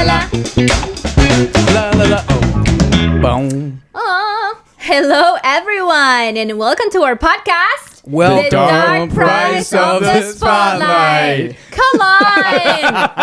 la la. La la la. Oh. Boom. Aw. Hello, everyone, and welcome to our podcast. Well, The Dark Price of the Spotlight. Come on.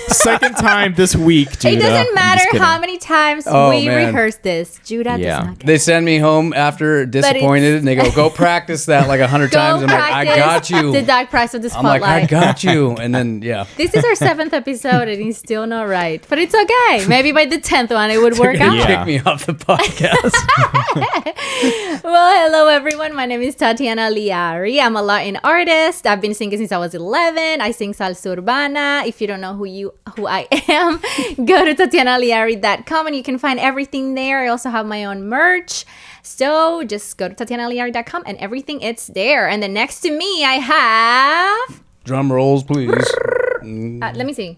Second time this week, Judah. It doesn't I'm matter just kidding. how many times Oh, we man. rehearse this. Judah Yeah. does not get They send me home after disappointed, and they go practice that like 100 times. I'm like, I got you. The Dark Price of the I'm like, Spotlight. I got you. And then, yeah. This is our 7th episode, and he's still not right. But it's okay. Maybe by the 10th one, it would work They're out. gonna Yeah. kick me off the podcast. Well, hello everyone. My name is Tatiana Liary. I'm a Latin artist. I've been singing since I was 11. I sing salsa urbana. If you don't know who I am, go to tatianaliary.com and you can find everything there. I also have my own merch. So just go to tatianaliary.com and everything it's there. And then next to me, I have... Drum rolls, please. let me see.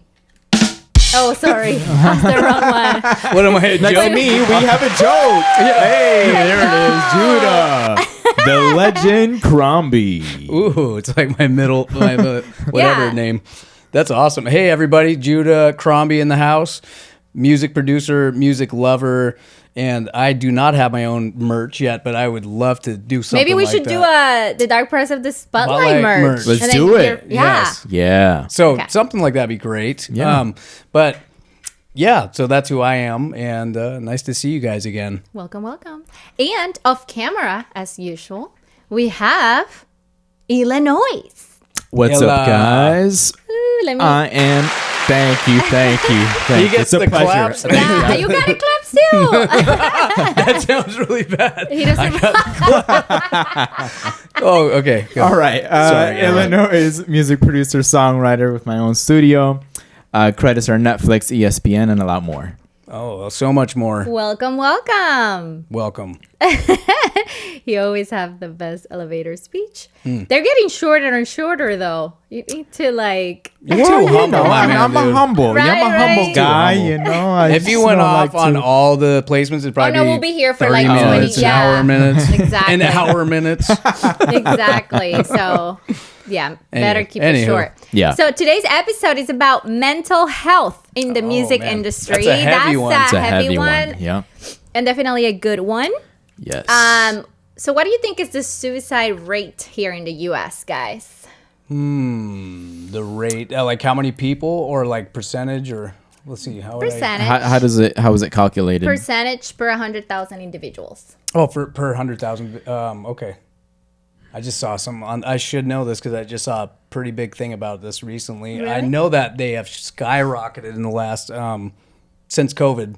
Oh, sorry. That's the wrong one. What am I? Next to me, we have a joke. Hey, there it is, Judah. The legend Crombie. Ooh, it's like my whatever Yeah. name. That's awesome. Hey, everybody. Judah Crombie in the house. Music producer, music lover. And I do not have my own merch yet, but I would love to do something. Maybe we like should that. do the Dark Price of the Spotlight Spotlight merch. merch. Let's And then do it. you're- Yeah. Yes. Yeah. So Okay. something like that'd be great. Yeah. But yeah, so that's who I am, and nice to see you guys again. Welcome, welcome. And off camera, as usual, we have Illa Noize. What's Illa. up, guys? Ooh, let me. I am. Thank you. He gets It's a the pleasure. claps. yeah, you got it, claps too. That sounds really bad. He doesn't. Oh, okay. Go. All right. Sorry. Illinois music producer, songwriter with my own studio. Credits are Netflix, ESPN, and a lot more. Oh, so much more. Welcome, welcome. Welcome. You always have the best elevator speech. They're getting shorter and shorter, though. You need to like. You're too humble, my man, I'm a dude. humble. Right, I'm a humble right. guy, Too humble. you know. I If you just went don't off like on to- all the placements, it'd Oh probably no, be we'll be here for 30 like 20 minutes, yeah. an hour minutes, Exactly. an hour minutes. Exactly. So, yeah, better keep it Anywho. short. Yeah. So today's episode is about mental health in the music man. industry. That's a heavy one. It's a heavy one, Yeah. and definitely a good one. Yes. So what do you think is the suicide rate here in the U.S., guys? The rate, like how many people, or like percentage, or let's see, how would I? Percentage. How is it calculated? Percentage per 100,000 individuals. Oh, per 100,000. Okay. I just saw some on. I should know this because I just saw a pretty big thing about this recently. I Really? know that they have skyrocketed in the last since COVID.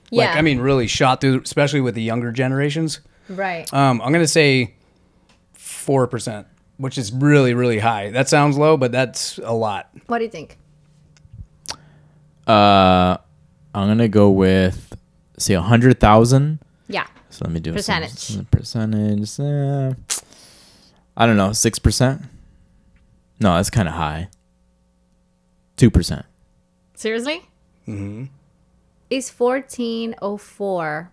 Yeah. Like, I mean, really shot through, especially with the younger generations. Right. I'm gonna say 4%, which is really, really high. That sounds low, but that's a lot. What do you think? I'm gonna go with 100,000. Yeah. So let me do Percentage. some percentage. I don't know, 6%. No, that's kind of high. 2%. Seriously? Mm-hmm. It's 1404.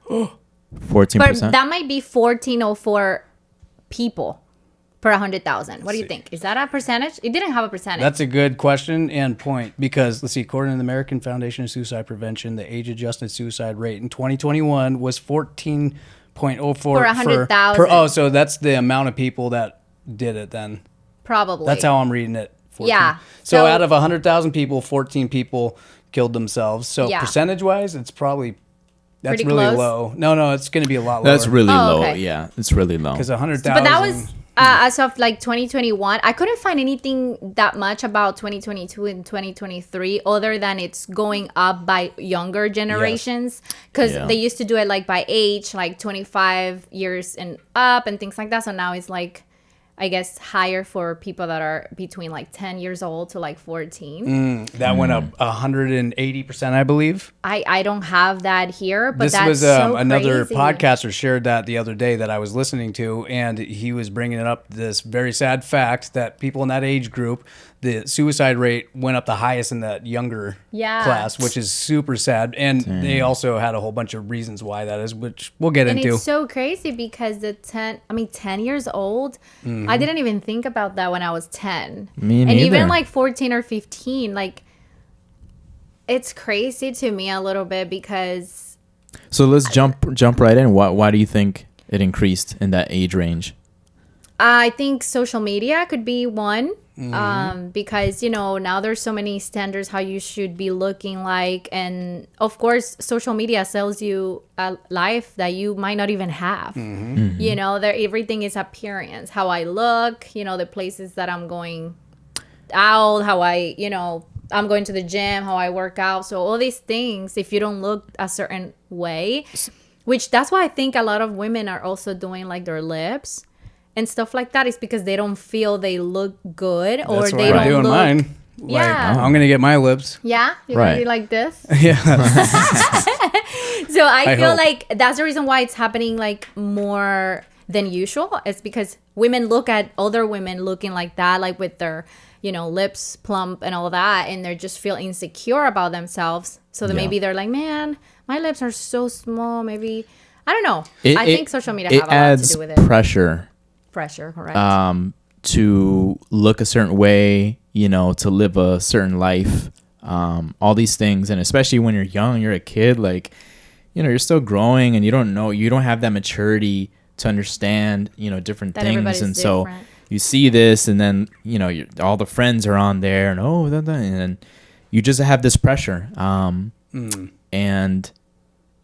14%. But that might be 1404 people per 100,000. What do you think? Is that a percentage? It didn't have a percentage. That's a good question and point because let's see, according to the American Foundation of Suicide Prevention, the age-adjusted suicide rate in 2021 was 14.04 Per 100,000. Oh, so that's the amount of people that did it then. Probably. That's how I'm reading it. 14. Yeah. So, So- out of 100,000 people, 14 people killed themselves. So Yeah. percentage-wise, it's probably that's Pretty really close? low. No, it's going to be a lot lower. That's really Oh, low. okay. Yeah, it's really low. because 100,000. But that was as of like 2021. I couldn't find anything that much about 2022 and 2023 other than it's going up by younger generations because Yeah. they used to do it like by age, like 25 years and up and things like that. So now it's like, I guess, higher for people that are between like 10 years old to like 14. That went up 180%, I believe. I don't have that here, but This that's was so another crazy. podcaster shared that the other day that I was listening to, and he was bringing up this very sad fact that people in that age group, the suicide rate went up the highest in that younger Yeah. class, which is super sad. And they also had a whole bunch of reasons why that is, which we'll get And into. it's so crazy because 10 years old, I didn't even think about that when I was 10. Me And neither. even like 14 or 15, like it's crazy to me a little bit because So let's jump right in. Why do you think it increased in that age range? I think social media could be one. Because now there's so many standards how you should be looking like, and of course social media sells you a life that you might not even have. There everything is appearance, how I look, the places that I'm going out, how I'm going to the gym, how I work out. So all these things, if you don't look a certain way, which that's why I think a lot of women are also doing like their lips and stuff like that, is because they don't feel they look good, or That's they why I'm don't doing look. mine. Yeah. I'm gonna get my lips. Yeah, you're Right. gonna be like this. Yeah. So I feel hope. like that's the reason why it's happening like more than usual. It's because women look at other women looking like that, like with their lips plump and all that, and they just feel insecure about themselves. So that Yeah. maybe they're like, man, my lips are so small. Maybe I don't know. It- I it- think social media It have a lot to adds do with it. pressure Pressure, correct? to look a certain way, to live a certain life, all these things. And especially when you're young, you're a kid, like, you're still growing and you don't have that maturity to understand, different That things. everybody's And so different. you see this, and then, all the friends are on there, and and then you just have this pressure. And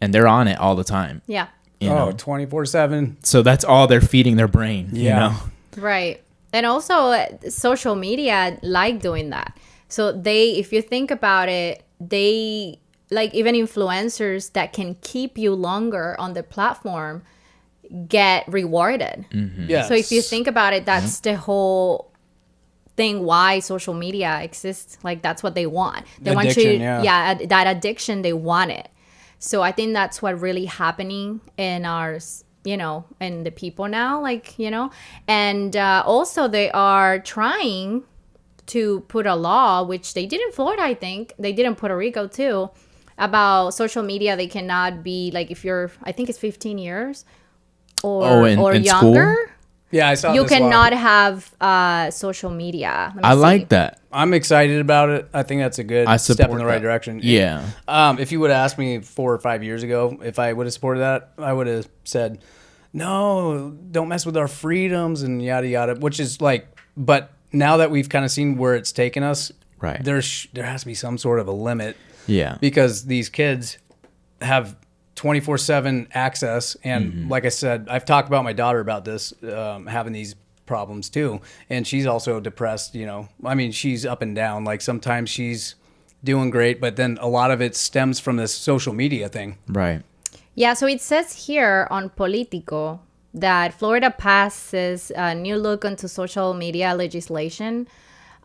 they're on it all the time. Yeah. You know? 24/7. So that's all they're feeding their brain. Yeah. Right. And also social media like doing that. So if you think about it, they like even influencers that can keep you longer on the platform get rewarded. Yes. So if you think about it, that's the whole thing why social media exists. Like that's what they want. They want Addiction, you, yeah. that addiction, they want it. So I think that's what really happening in our, in the people now, and also they are trying to put a law, which they did in Florida, I think they did in Puerto Rico too, about social media. They cannot be like, if you're, I think it's 15 years or in younger. school? Yeah, I saw You this law. cannot have social media. Let me I see. like that. I'm excited about it. I think that's a good I step in support the right that. direction. Yeah. If you would have asked me 4 or 5 years ago if I would have supported that, I would have said, no, don't mess with our freedoms and yada yada. Which is like, but now that we've kind of seen where it's taken us, Right. there has to be some sort of a limit. Yeah. Because these kids have 24/7 access, and like I said, I've talked about my daughter about this, having these problems too, and she's also depressed. I mean, she's up and down. Like sometimes she's doing great, but then a lot of it stems from this social media thing. Right. Yeah, so it says here on Politico that Florida passes a new look into social media legislation,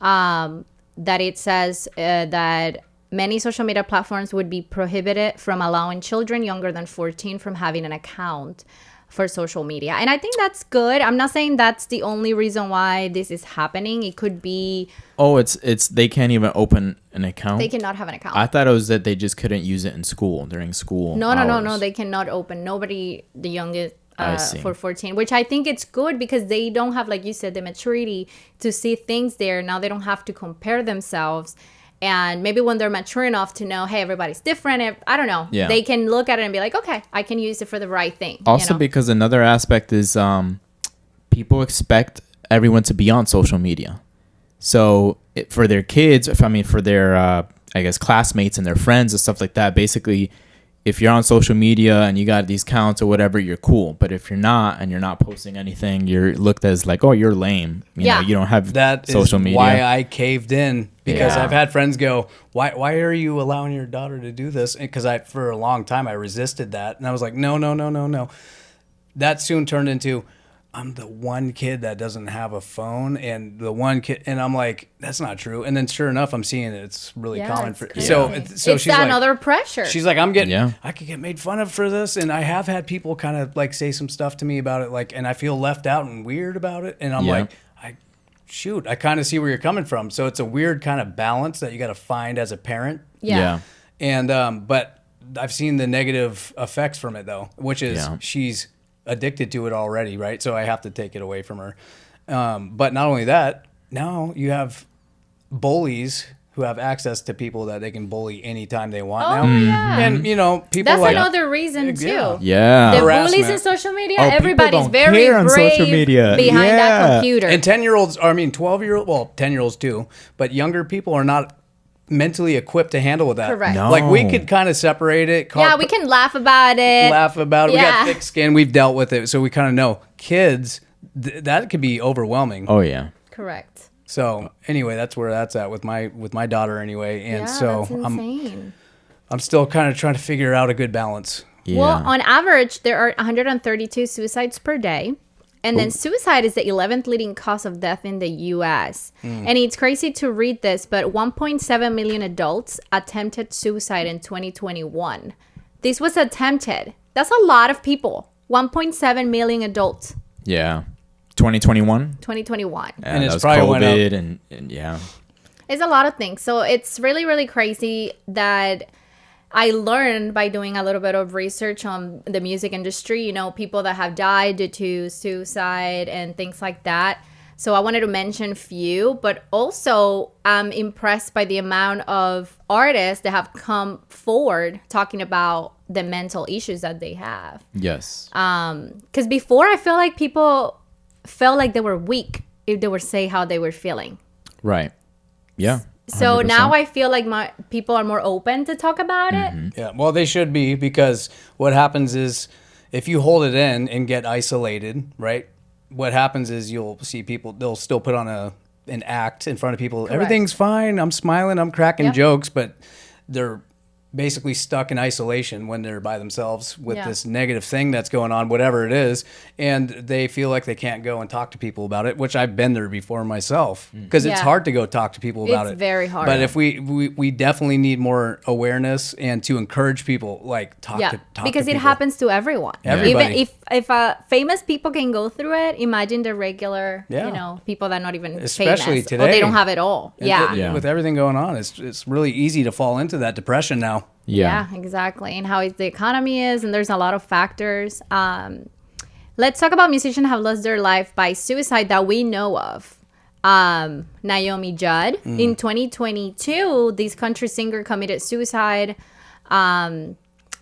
that it says that many social media platforms would be prohibited from allowing children younger than 14 from having an account for social media. And I think that's good. I'm not saying that's the only reason why this is happening. It could be Oh, it's they can't even open an account. they cannot have an account. I thought it was that they just couldn't use it in school during school. No, hours. they cannot open. Nobody, the youngest I see. for 14, which I think it's good because they don't have, like you said, the maturity to see things there. Now they don't have to compare themselves. And maybe when they're mature enough to know, hey, everybody's different. I don't know. Yeah. They can look at it and be like, okay, I can use it for the right thing. Also, because another aspect is people expect everyone to be on social media. So for their kids, for their, I guess, classmates and their friends and stuff like that, basically, if you're on social media and you got these counts or whatever, you're cool. But if you're not and you're not posting anything, you're looked as like, oh, you're lame. You know, you don't have That social is media. why I caved in, because Yeah. I've had friends go, why are you allowing your daughter to do this? Because for a long time I resisted that, and I was like, no. That soon turned into, I'm the one kid that doesn't have a phone, and the one kid, and I'm like, that's not true. And then sure enough, I'm seeing it. It's really common for. crazy. So It's she's like, another pressure. she's like, I'm getting, Yeah. I could get made fun of for this, and I have had people kind of like say some stuff to me about it, like, and I feel left out and weird about it, and I'm Yeah. like, I kind of see where you're coming from. So it's a weird kind of balance that you got to find as a parent. Yeah. And but I've seen the negative effects from it though, which is she's addicted to it already, right? So I have to take it away from her. But not only that, now you have bullies who have access to people that they can bully anytime they want Oh, now. yeah. And people That's like another reason too. Yeah. Yeah. The Harassment. bullies in social media, Oh, people everybody's don't very care on brave social media. behind that Yeah. computer. And 10-year-olds, 10-year-olds too, but younger people are not mentally equipped to handle with that. Correct. No. Like we could kind of separate it. Yeah, we can laugh about it. laugh about it. We Yeah. got thick skin. We've dealt with it. So we kind of know. Kids, that could be overwhelming. Oh yeah. Correct. So anyway, that's where that's at with my daughter anyway. And Yeah, so that's insane. I'm still kind of trying to figure out a good balance. Yeah. Well, on average, there are 132 suicides per day. And then suicide is the 11th leading cause of death in the U.S. And it's crazy to read this, but 1.7 million adults attempted suicide in 2021. This was attempted. That's a lot of people. 1.7 million adults, yeah. 2021. 2021. And that it's was probably went COVID and yeah. It's a lot of things. So it's really, really crazy that I learned by doing a little bit of research on the music industry, people that have died due to suicide and things like that. So I wanted to mention a few, but also I'm impressed by the amount of artists that have come forward talking about the mental issues that they have. Yes. Because before I feel like people felt like they were weak if they would say how they were feeling. Right. Yeah. So 100%. now I feel like people are more open to talk about it. Yeah, well, they should be, because what happens is if you hold it in and get isolated, right? What happens is you'll see people, they'll still put on an act in front of people. Correct. Everything's fine. I'm smiling. I'm cracking Yep. jokes, but they're basically stuck in isolation when they're by themselves with Yeah. this negative thing that's going on, whatever it is. And they feel like they can't go and talk to people about it, which I've been there before myself, because it's Yeah. hard to go talk to people about It's it. very hard. But if we definitely need more awareness and to encourage people, like talk Yeah, to because to it people. happens to everyone. Everybody. Even if famous people can go through it, imagine the regular, Yeah. people that are not even Especially famous, or today. they don't have it all. And Yeah. Yeah. with everything going on, it's really easy to fall into that depression now. Yeah. Exactly. And how the economy is, and there's a lot of factors. Let's talk about musicians who have lost their life by suicide that we know of. Naomi Judd. In 2022, this country singer committed suicide.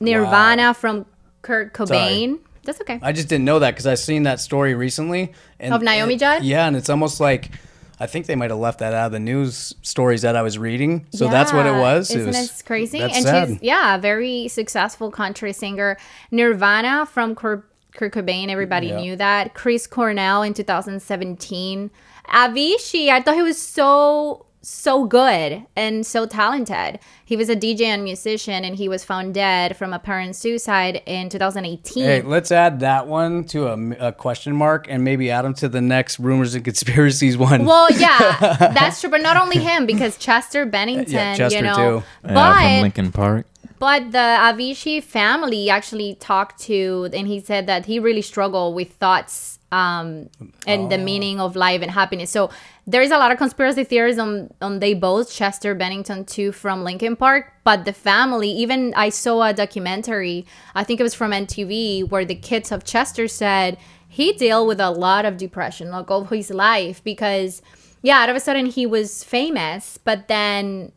Nirvana from Kurt Cobain. That's okay. I just didn't know that because I seen that story recently. And Of Naomi Judd? Yeah, and it's almost like I think they might have left that out of the news stories that I was reading. So that's what it was. Isn't it crazy? That's And sad. she's a very successful country singer. Nirvana from Kurt Cobain, everybody Yeah. knew that. Chris Cornell in 2017. Avicii, I thought he was so good and so talented. He was a DJ and musician, and he was found dead from apparent suicide in 2018. Hey, let's add that one to a question mark and maybe add them to the next rumors and conspiracies one. Well, yeah, that's true. But not only him, because Chester Bennington, Yeah, Chester too. from But Lincoln Park. But the Avicii family actually talked to, and he said that he really struggled with thoughts and the meaning of life and happiness. So there's a lot of conspiracy theories on they both, Chester Bennington too, from Lincoln Park. But the family, even I saw a documentary, I think it was from MTV, where the kids of Chester said he dealt with a lot of depression, like all his life, because all of a sudden he was famous, but then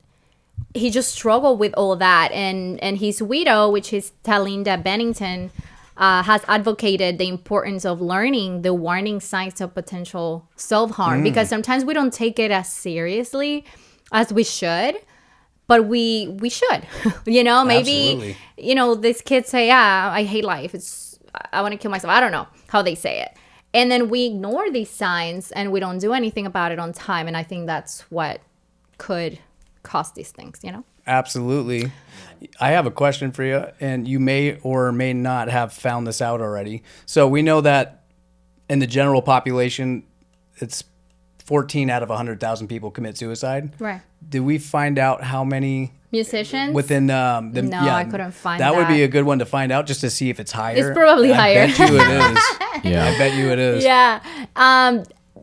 he just struggled with all that, and his widow, which is Talinda Bennington, has advocated the importance of learning the warning signs of potential self-harm, because sometimes we don't take it as seriously as we should, but we should. Maybe Absolutely. these kids say, I hate life, I want to kill myself. I don't know how they say it, and then we ignore these signs and we don't do anything about it on time, and I think that's what could cause these things. Absolutely. I have a question for you, and you may or may not have found this out already. So we know that in the general population, it's 14 out of 100,000 people commit suicide. Right. Did we find out how many Musicians? within No, I couldn't find that would be that. a good one to find out, just to see if it's higher. It's probably higher. I bet you it is. Yeah. I bet you it is. Yeah.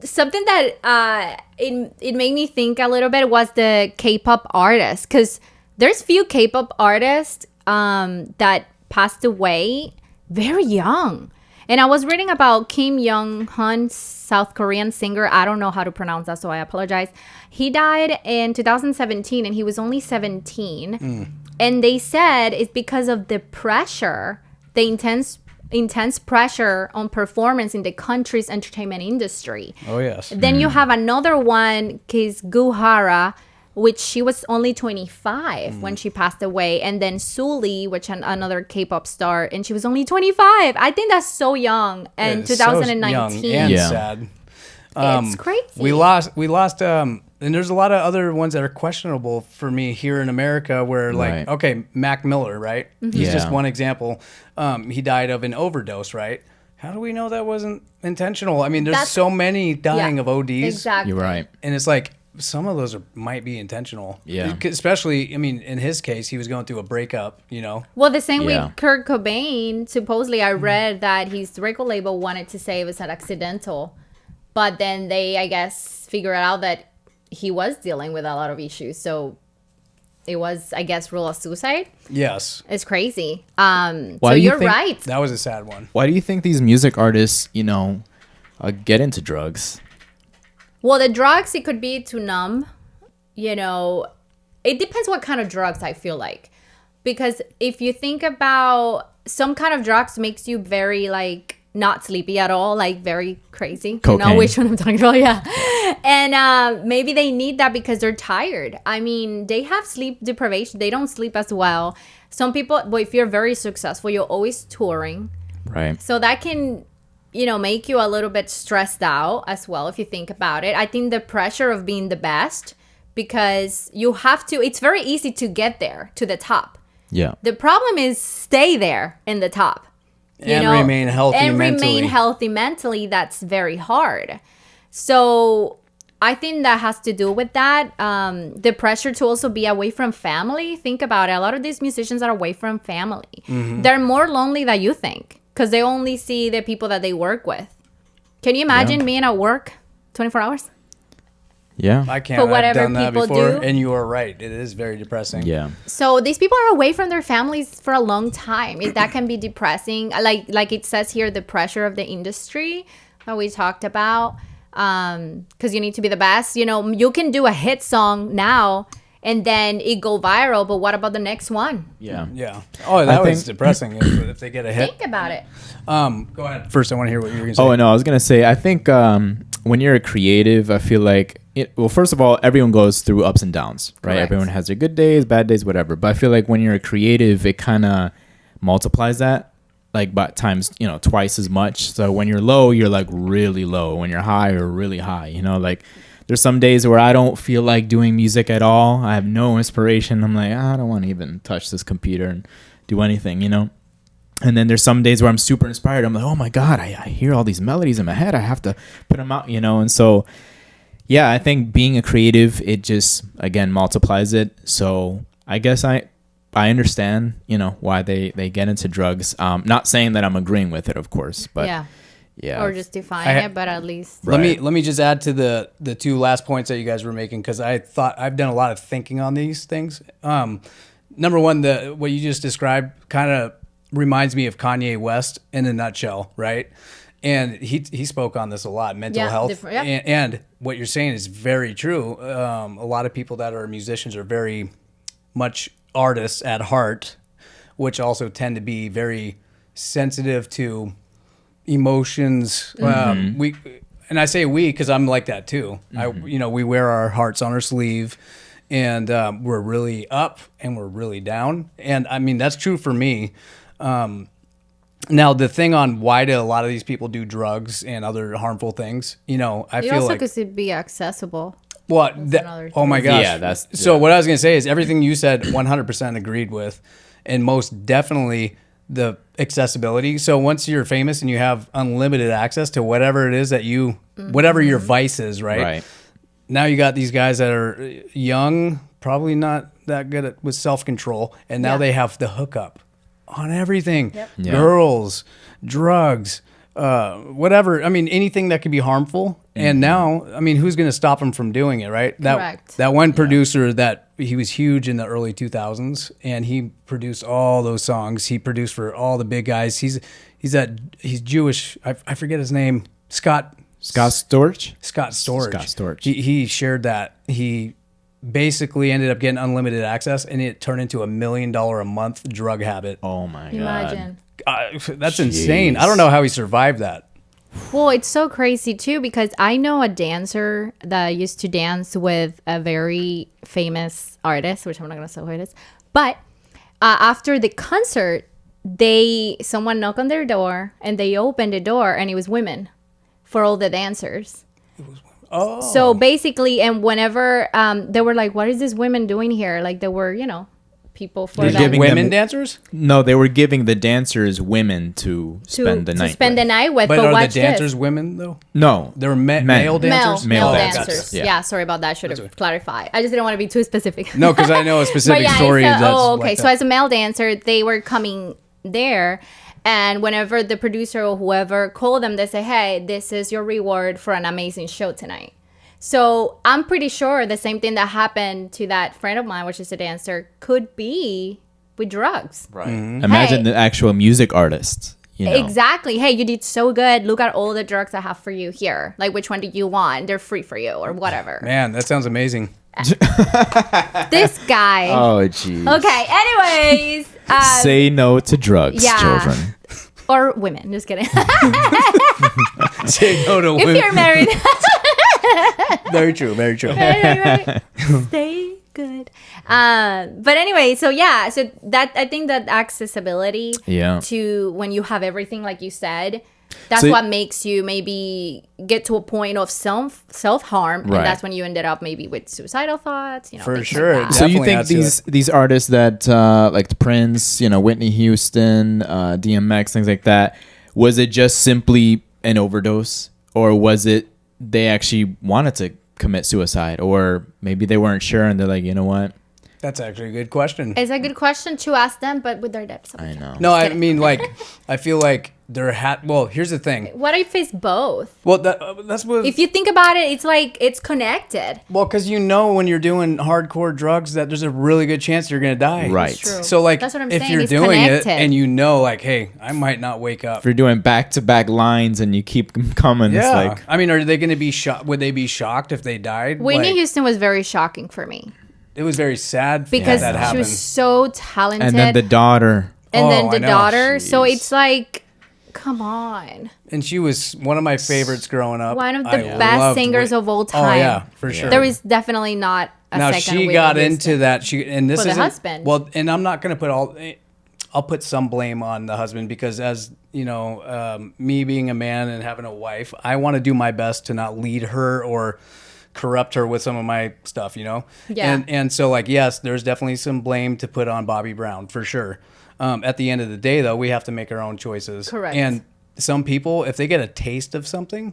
Something that it made me think a little bit was the K-pop artists, because there's few K-pop artists that passed away very young. And I was reading about Kim Young-hun, South Korean singer. I don't know how to pronounce that, so I apologize. He died in 2017, and he was only 17. And they said it's because of the pressure, the intense pressure on performance in the country's entertainment industry. Oh, yes. Then you have another one, Kiz Guhara, which she was only 25 when she passed away. And then Suli, which another K-pop star, and she was only 25. I think that's so young. And It's 2019. So young and Yeah. sad. It's crazy. We lost, and there's a lot of other ones that are questionable for me here in America where, like, Right. okay, Mac Miller, right? He's just Yeah. one example. He died of an overdose, right? How do we know that wasn't intentional? I mean, there's That's- so many dying Yeah, of ODs. Exactly. You're right. And it's like, some of those might be intentional. Yeah. Especially, I mean, in his case, he was going through a breakup, you know? Well, the same Yeah. with Kurt Cobain. Supposedly, I read that his record label wanted to say it was an accidental. But then they, I guess, figured out that he was dealing with a lot of issues. So it was, I guess, rule of suicide. Yes. It's crazy. Why So do you you're think- right. That was a sad one. Why do you think these music artists, get into drugs? Well, the drugs, it could be to numb. It depends what kind of drugs, I feel like. Because if you think about some kind of drugs makes you very, like, not sleepy at all, like very crazy. You know Cocaine. which one I'm talking about, yeah. And maybe they need that because they're tired. I mean, they have sleep deprivation. They don't sleep as well. Some people, but if you're very successful, you're always touring. Right. So that can, make you a little bit stressed out as well if you think about it. I think the pressure of being the best, because you have to, it's very easy to get there to the top. Yeah. The problem is stay there in the top. And remain healthy and mentally. remain healthy mentally. That's very hard. So I think that has to do with that. The pressure to also be away from family. Think about it. A lot of these musicians are away from family. They're more lonely than you think because they only see the people that they work with. Can you imagine being at work 24 hours? Yeah. I can't. For whatever I've done that people before, do. and you are right. It is very depressing. Yeah. So these people are away from their families for a long time. That can be depressing. Like it says here, the pressure of the industry that we talked about. Because you need to be the best. You can do a hit song now and then it go viral. But what about the next one? Yeah. Yeah. Oh, that was think- depressing if they get a hit. Think about it. Go ahead. First, I want to hear what you were going to say. Oh, no, I was going to say, I think when you're a creative, I feel like, first of all, everyone goes through ups and downs, right? Correct. Everyone has their good days, bad days, whatever. But I feel like when you're a creative, it kind of multiplies that, like, by times, twice as much. So when you're low, you're like really low. When you're high, you're really high. Like, there's some days where I don't feel like doing music at all. I have no inspiration. I'm like, I don't want to even touch this computer and do anything, And then there's some days where I'm super inspired. I'm like, oh my God, I hear all these melodies in my head. I have to put them out, And so, yeah, I think being a creative, it just, again, multiplies it. So I guess I understand, why they get into drugs. Not saying that I'm agreeing with it, of course, but yeah. Or just define it, but at least. Right. Let me just add to the two last points that you guys were making, because I've done a lot of thinking on these things. Number one, what you just described kind of reminds me of Kanye West in a nutshell, right? And he spoke on this a lot, mental health. Yeah. And what you're saying is very true. A lot of people that are musicians are very much artists at heart, which also tend to be very sensitive to emotions. And I say we because I'm like that too. We wear our hearts on our sleeve, and we're really up and we're really down. And I mean, that's true for me. Now, the thing on why do a lot of these people do drugs and other harmful things, I It feel also like... could be accessible. What? another Oh my thing. gosh. Yeah, that's- So yeah. what I was going to say is everything you said 100% agreed with, and most definitely the accessibility. So once you're famous and you have unlimited access to whatever it is that whatever your vice is, right? Now you got these guys that are young, probably not that good with self-control, and now they have the hookup on everything. Yep. Yeah. Girls, drugs, whatever. I mean, anything that could be harmful, And now, I mean, who's going to stop him from doing it, right? Correct. That one producer that he was huge in the early 2000s, and he produced all those songs. He produced for all the big guys. He's Jewish. I forget his name. Scott Storch. Scott Storch. Scott Storch. He shared that he basically ended up getting unlimited access, and it turned into $1 million a month drug habit. Oh my god. Imagine. That's insane. I don't know how he survived that. Well, it's so crazy too because I know a dancer that used to dance with a very famous artist, which I'm not gonna say who it is. But after the concert, someone knocked on their door and they opened the door and it was women for all the dancers. Oh, So basically, and whenever they were like, "What is this women doing here?" Like they were, people for They're that. giving women them- dancers? No, they were giving the dancers women to spend the night. To spend the with. night with. But But are watch the dancers this. women though? No, They were male Male dancers. Male dancers. dancers, Yeah. yeah. Sorry about that. I should have clarified. I just didn't want to be too specific. No, because I know a specific story. It's That's okay. like So that. as a male dancer, they were coming there, and whenever the producer or whoever called them, they say, "Hey, this is your reward for an amazing show tonight." So I'm pretty sure the same thing that happened to that friend of mine, which is a dancer, could be with drugs. right. Imagine Hey. the actual music artist. You know. Exactly. Hey, you did so good. Look at all the drugs I have for you here. Like, which one do you want? They're free for you or whatever. Man, that sounds amazing. This guy. Oh, jeez. Okay. Anyways. Say no to drugs, yeah. children. Or women. Just kidding. Say no to If women. you're married. Very true. Very true. Stay good. But anyway, so yeah, so that I think that accessibility Yeah. to when you have everything like you said, that's So- what makes you maybe get to a point of self-harm, Right. and that's when you ended up maybe with suicidal thoughts, For things sure. like that. So you Definitely think adds to these artists that like the Prince, Whitney Houston, DMX, things like that, was it just simply an overdose, or was it they actually wanted to commit suicide, or maybe they weren't sure and they're like, you know what? That's actually a good question. It's a good question to ask them, but with their depths. I know. No, I mean, like, I feel like there well, here's the thing. What if it's both? Well, that's what. If you think about it, it's like it's connected. Well, because when you're doing hardcore drugs that there's a really good chance you're gonna die. Right. It's true. So like, That's what I'm if saying, you're it's doing connected. it and like, hey, I might not wake up. If you're doing back-to-back lines and you keep coming, Yeah. it's like, I mean, are they going to be shocked? Would they be shocked if they died? Whitney Like, Houston was very shocking for me it was very sad because that she happened. was so talented. and then the daughter. and Oh, then I the know. daughter. So Jeez. it's like, come on, And she was one of my favorites growing up. one of the I best loved singers Whit- of all Oh time. yeah, for sure. There is definitely not a Now second. she Whitney got Houston. into that. And this For the isn't- husband. Well, and I'm not going to put I'll put some blame on the husband because as me being a man and having a wife, I want to do my best to not lead her or corrupt her with some of my stuff, Yeah. And so like, yes, there's definitely some blame to put on Bobby Brown for sure. At the end of the day though, we have to make our own choices. Correct. And some people, if they get a taste of something,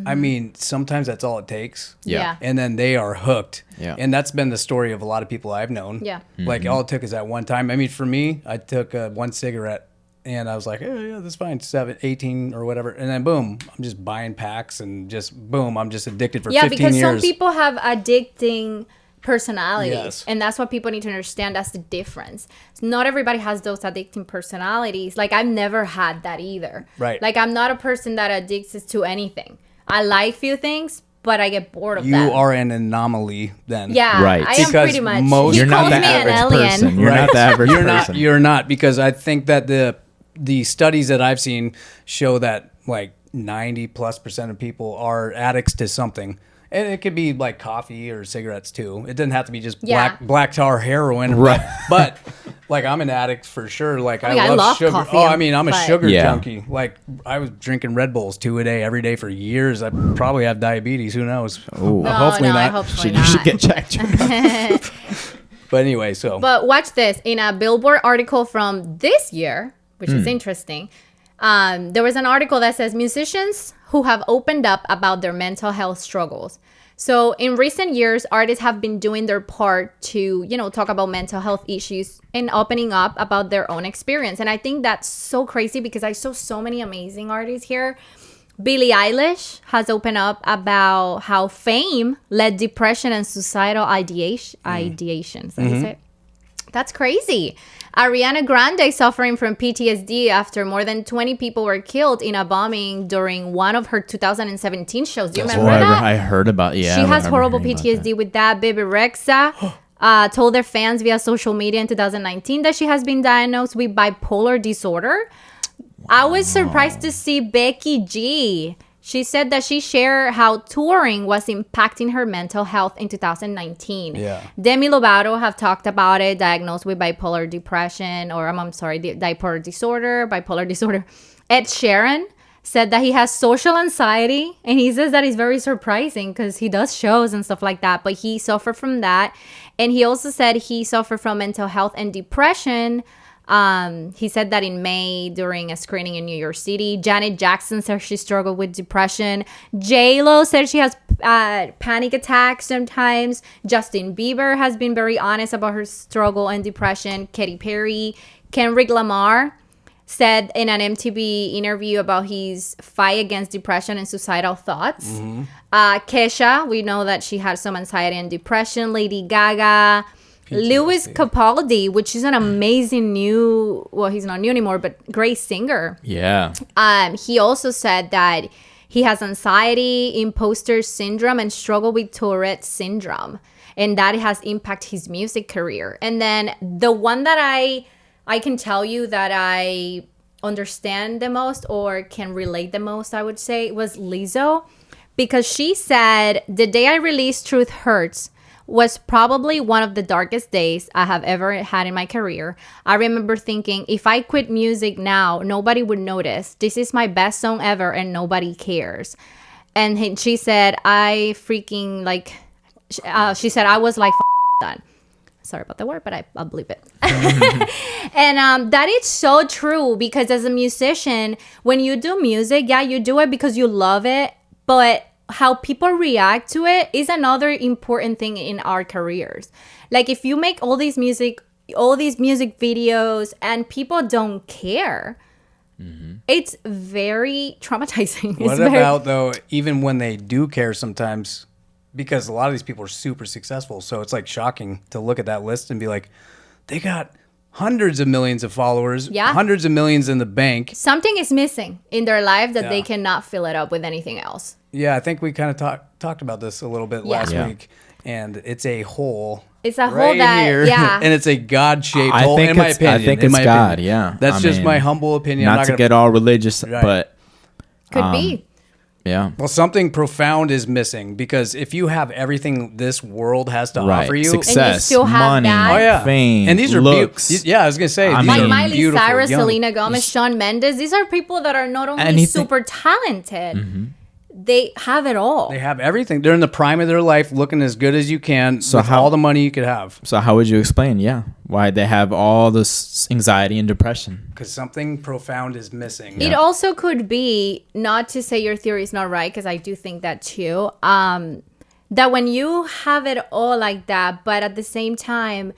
I mean, sometimes that's all it takes. Yeah. And then they are hooked. Yeah. And that's been the story of a lot of people I've known. Yeah. Like all it took is that one time. I mean, for me, I took one cigarette and I was like, oh, yeah, that's fine. 18 or whatever. And then boom, I'm just buying packs and just boom, I'm just addicted for 15 because years. some people have addicting personalities, Yes. and that's what people need to understand. That's the difference. Not everybody has those addicting personalities. Like I've never had that either. Right. Like I'm not a person that addicts to anything. I like few things, but I get bored of You them. are an anomaly then. Yeah, Right. I am Because pretty much. most- He You're not calls the me an average alien. person. You're not the average person. You're not because I think that the studies that I've seen show that like 90+% of people are addicts to something. And it could be like coffee or cigarettes too. It doesn't have to be just Yeah. black tar heroin. Right. But like I'm an addict for sure. Like mean, I love love sugar. coffee, Oh, I mean, I'm a but- sugar Yeah. junkie. Like I was drinking Red Bulls 2 a day every day for years. I probably have diabetes. Who knows? Ooh. No, Hopefully no, I not. hopefully You should not. get checked. But anyway, so But watch this. In a Billboard article from this year, which Hmm. is interesting, there was an article that says musicians who have opened up about their mental health struggles. So in recent years, artists have been doing their part to, talk about mental health issues and opening up about their own experience. And I think that's so crazy because I saw so many amazing artists here Billie Eilish has opened up about how fame led depression and suicidal ideations. That is it. That's crazy. Ariana Grande suffering from PTSD after more than 20 people were killed in a bombing during one of her 2017 shows. Do you remember that? I heard about, She has horrible PTSD with that. Baby Rexha told their fans via social media in 2019 that she has been diagnosed with bipolar disorder. I was surprised to see Becky G. She said that she shared how touring was impacting her mental health in 2019. Yeah. Demi Lovato have talked about it, diagnosed with bipolar depression, or bipolar disorder. Ed Sheeran said that he has social anxiety, and he says that is very surprising because he does shows and stuff like that, but he suffered from that. And he also said he suffered from mental health and depression. He said that in May during a screening in New York City. Janet Jackson said she struggled with depression. J-Lo said she has panic attacks sometimes. Justin Bieber has been very honest about her struggle and depression. Katy Perry. Kendrick Lamar said in an MTV interview about his fight against depression and suicidal thoughts. Kesha, we know that she had some anxiety and depression. Lady Gaga. PTSD. Lewis Capaldi, which is an amazing he's not new anymore, but great singer. Yeah. He also said that he has anxiety, imposter syndrome, and struggle with Tourette's syndrome. And that has impacted his music career. And then the one that I can tell you that I understand the most or can relate the most, I would say, was Lizzo. Because she said, the day I released Truth Hurts was probably one of the darkest days I have ever had in my career. I remember thinking, if I quit music now, nobody would notice. This is my best song ever and nobody cares. And she said, she said, I was like, done. Sorry about the word, but I believe it. And that is so true, because as a musician, when you do music, yeah, you do it because you love it, but how people react to it is another important thing in our careers. Like if you make all these music videos and people don't care, it's very traumatizing. What about though, even when they do care sometimes, because a lot of these people are super successful, so it's like shocking to look at that list and be like, they got hundreds of millions of followers, hundreds of millions in the bank. Something is missing in their life that they cannot fill it up with anything else. Yeah, I think we kind of talked about this a little bit last week, and it's a hole. It's a hole that, and it's a God-shaped hole, in my opinion. I think it's God, yeah. That's just my humble opinion. Not to get all religious, but... Could be. Yeah. Well, something profound is missing, because if you have everything this world has to offer you, success, and you still have money, fame, and these are looks. I was gonna say, like Miley Cyrus, Selena Gomez, Shawn Mendes. These are people that are not only super talented, they have it all. They have everything. They're in the prime of their life, looking as good as you can, with all the money you could have. So how would you explain, why they have all this anxiety and depression? Because something profound is missing. It also could be, not to say your theory is not right, because I do think that too, that when you have it all like that, but at the same time,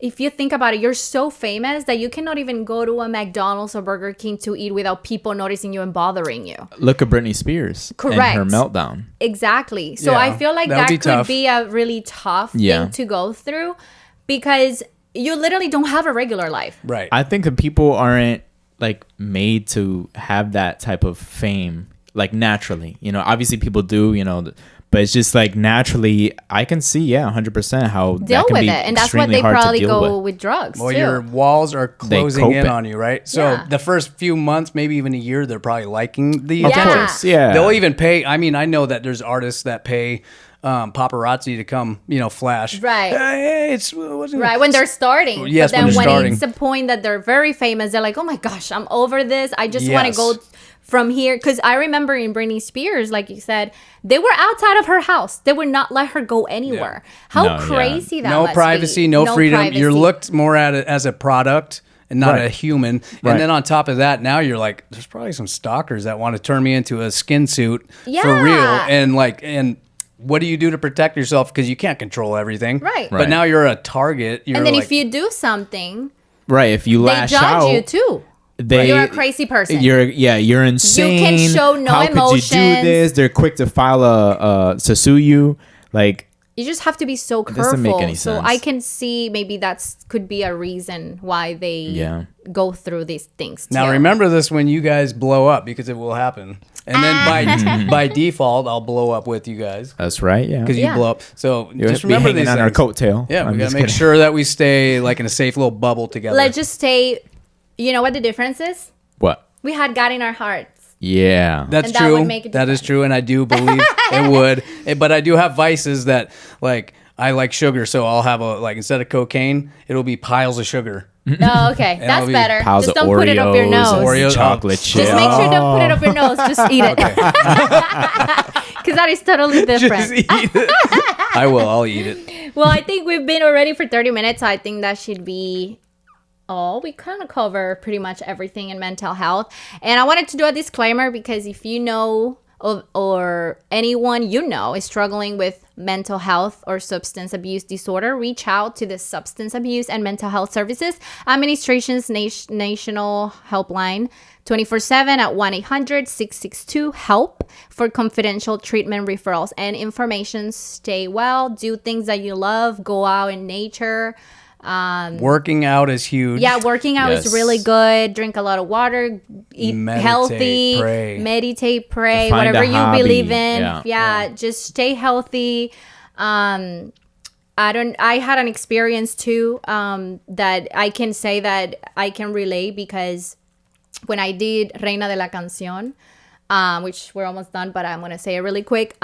if you think about it, you're so famous that you cannot even go to a McDonald's or Burger King to eat without people noticing you and bothering you. Look at Britney Spears. Correct. And her meltdown. Exactly. So I feel like that could be a really tough thing to go through, because you literally don't have a regular life. Right. I think that people aren't like made to have that type of fame, like naturally. Obviously people do, but it's just like naturally, I can see, 100% how deal that can with be it, and that's what they probably go with drugs. Well, too. your walls are closing in on you, right? So Yeah. the first few months, maybe even a year, they're probably liking the Of attention. course, yeah. They'll even pay. I mean, I know that there's artists that pay paparazzi to come, flash. Right. Hey, right, when they're starting. Yes, but then when they're starting. It's the point that they're very famous, they're like, oh my gosh, I'm over this. I just want to go from here. Because I remember in Britney Spears, like you said, they were outside of her house. They would not let her go anywhere. How crazy that no must privacy, be. no freedom. Privacy. You're looked more at it as a product and not a human. Right. And then on top of that, now you're like, there's probably some stalkers that want to turn me into a skin suit for real. And what do you do to protect yourself? Because you can't control everything. Right. But now you're a target. And then if you do something, right, if you they lash judge out, you too. you're a crazy person. You're insane. You can show no emotions. How could you do this? They're quick to file to sue you. Like, you just have to be so careful. doesn't make any so sense. I can see maybe could be a reason why they go through these things too. Now remember this when you guys blow up, because it will happen. And then by default, I'll blow up with you guys. That's right, yeah. Because you blow up. So just be remember hanging these on things. our coattail. Yeah, we got to make sure that we stay like in a safe little bubble together. Let's just stay. You know what the difference is? What? We had God in our hearts. Yeah. That's And that true. would make a That is difference. true, and I do believe it would. But I do have vices that, like, I like sugar, so I'll have instead of cocaine, it'll be piles of sugar. Oh, okay. That's be better. Piles Just of don't put it up your Oreos nose. and Oreos, chocolate chips. Just make sure don't put it up your nose. Just eat it. Because that is totally different. Just eat it. I will. I'll eat it. Well, I think we've been already for 30 minutes. So I think that should be all. We kind of cover pretty much everything in mental health. And I wanted to do a disclaimer because if you know or anyone you know is struggling with mental health or substance abuse disorder, reach out to the Substance Abuse and Mental Health Services Administration's national helpline 24/7 at 1-800-662-HELP for confidential treatment referrals and information. Stay well, do things that you love, go out in nature. Working out is huge. Yeah, working out is really good. Drink a lot of water, eat healthy, meditate, pray, Find whatever a you hobby. believe in. Yeah. Just stay healthy. I had an experience too that I can say that I can relate because when I did Reina de la Canción, which we're almost done, but I'm going to say it really quick.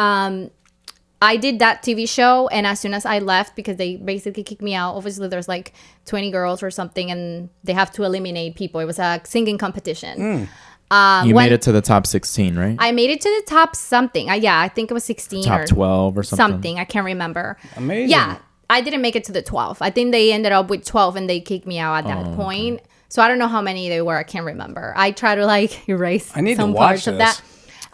I did that TV show, and as soon as I left, because they basically kicked me out, obviously there's like 20 girls or something, and they have to eliminate people. It was a singing competition. You made it to the top 16, right? I made it to the top something. I think it was 16 top or 12 or something. I can't remember. Amazing. Yeah, I didn't make it to the 12. I think they ended up with 12, and they kicked me out at that point. Okay. So I don't know how many they were. I can't remember. I try to erase some parts of that.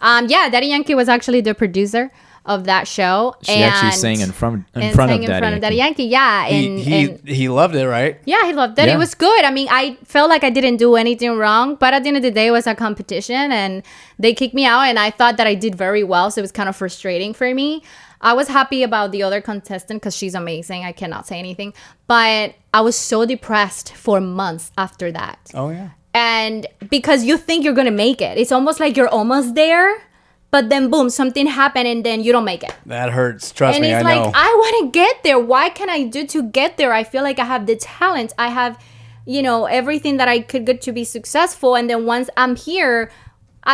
Daddy Yankee was actually the producer of that show. She actually sang in front of Daddy Yankee. Yeah. He loved it, right? Yeah, he loved it. Yeah. It was good. I mean, I felt like I didn't do anything wrong, but at the end of the day, it was a competition, and they kicked me out, and I thought that I did very well, so it was kind of frustrating for me. I was happy about the other contestant because she's amazing. I cannot say anything. But I was so depressed for months after that. Oh, yeah. And because you think you're going to make it. It's almost like you're almost there. But then, boom, something happened, and then you don't make it. That hurts. Trust me, I know. And it's like, I want to get there. What can I do to get there? I feel like I have the talent. I have, everything that I could get to be successful. And then once I'm here,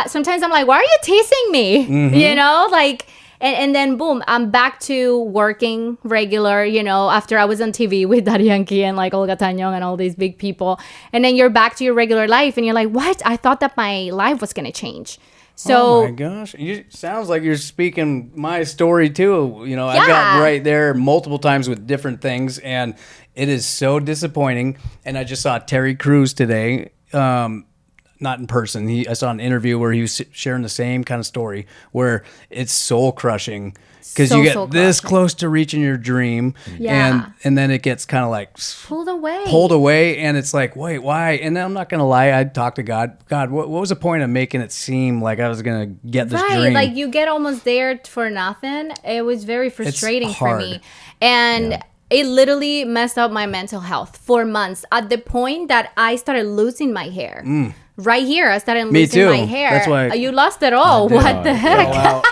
sometimes I'm like, why are you teasing me? Mm-hmm. And then, boom, I'm back to working regular, after I was on TV with Daddy Yankee and Olga Tañón and all these big people. And then you're back to your regular life, and you're like, what? I thought that my life was going to change. So, oh my gosh, sounds like you're speaking my story too. I got right there multiple times with different things, and it is so disappointing. And I just saw Terry Crews today, not in person. I saw an interview where he was sharing the same kind of story, where it's soul crushing because you get this close to reaching your dream, and then it gets kind of pulled away, and it's like, wait, why? And then I'm not gonna lie, I talked to God. God, what was the point of making it seem like I was gonna get this dream? Like you get almost there for nothing. It was very frustrating for me, and it literally messed up my mental health for months. At the point that I started losing my hair. Right here, I started losing my hair. That's why you lost it all. What the heck?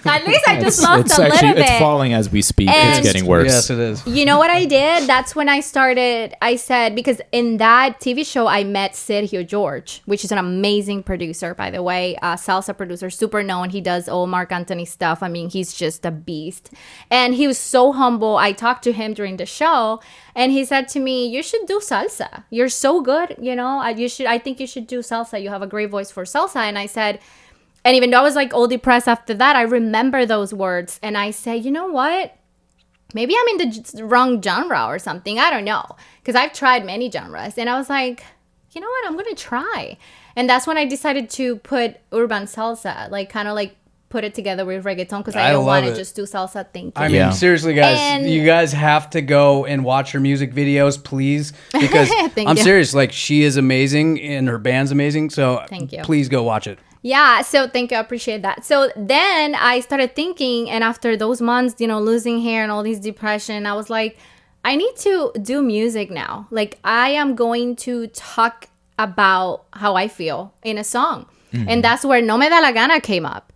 At least I just lost a little bit. It's falling as we speak. And it's getting worse. Yes, it is. You know what I did? That's when I said, because in that TV show, I met Sergio George, which is an amazing producer, by the way, salsa producer, super known. He does all Marc Anthony stuff. I mean, he's just a beast. And he was so humble. I talked to him during the show, and he said to me, you should do salsa. You're so good. I think you should do salsa. You have a great voice for salsa. And I said, and even though I was all depressed after that, I remember those words. And I say, you know what? Maybe I'm in the wrong genre or something. I don't know. Because I've tried many genres. And I was like, you know what? I'm going to try. And that's when I decided to put urban salsa, put it together with reggaeton because I I don't love want to it. just do salsa. Thank you. I mean, Yeah. seriously, guys, And- you guys have to go and watch her music videos, please, because Thank I'm you. serious. Like, she is amazing and her band's amazing. So Thank you. please go watch it. Yeah, so thank you. I appreciate that. So then I started thinking, and after those months, losing hair and all these depression, I was like, I need to do music now. Like, I am going to talk about how I feel in a song. And that's where No Me Da La Gana came up.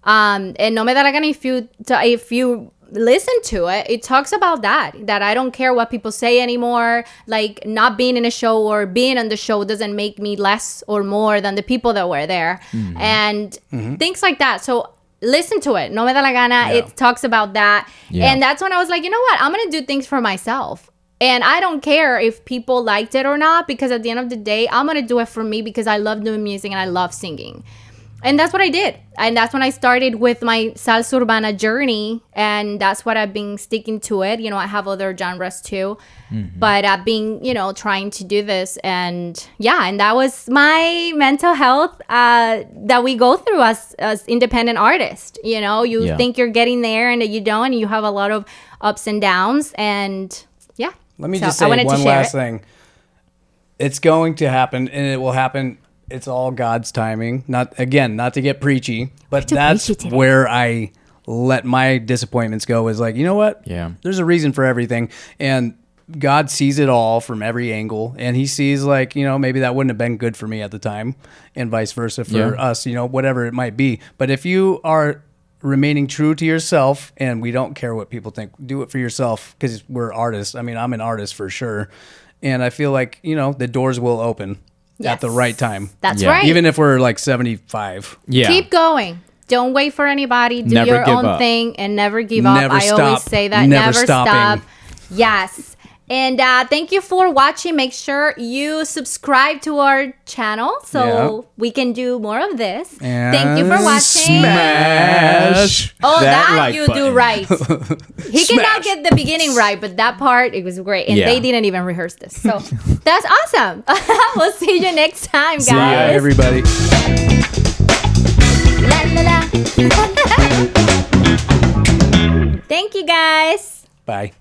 And No Me Da La Gana, if you listen to it, it talks about that I don't care what people say anymore. Like, not being in a show or being on the show doesn't make me less or more than the people that were there. And things like that. So listen to it. No Me Da La Gana. Yeah. It talks about that. Yeah. And that's when I was like, you know what? I'm going to do things for myself. And I don't care if people liked it or not, because at the end of the day, I'm going to do it for me because I love doing music and I love singing. And that's what I did. And that's when I started with my salsa urbana journey. And that's what I've been sticking to it. I have other genres too. But I've been, trying to do this. And yeah, and that was my mental health that we go through as independent artists. You Yeah. think you're getting there and you don't. And you have a lot of ups and downs. And yeah. Let me So just I say wanted to one share last it. thing. It's going to happen, and it will happen. It's all God's timing. Not to get preachy, but too that's preachy today. where I let my disappointments go. Is like, you know what? Yeah. There's a reason for everything, and God sees it all from every angle, and He sees, like, maybe that wouldn't have been good for me at the time, and vice versa for Yeah. us. Whatever it might be. But if you are remaining true to yourself, and we don't care what people think, do it for yourself, because we're artists. I mean, I'm an artist for sure, and I feel like the doors will open at the Yes. right time. That's Yeah. right. Even if we're like 75. Yeah. Keep going. Don't wait for anybody. Do Never your give own up. thing and never give up. Never I always stop. say that. Never Never stopping. stop. Yes. And thank you for watching. Make sure you subscribe to our channel so we can do more of this. And Thank you for watching. Smash. Oh, that like you button. do right. He cannot Smash. get the beginning right, but that part, it was great. And Yeah. they didn't even rehearse this. So that's awesome. We'll see you next time, guys. See ya, everybody. La, la, la. Thank you, guys. Bye.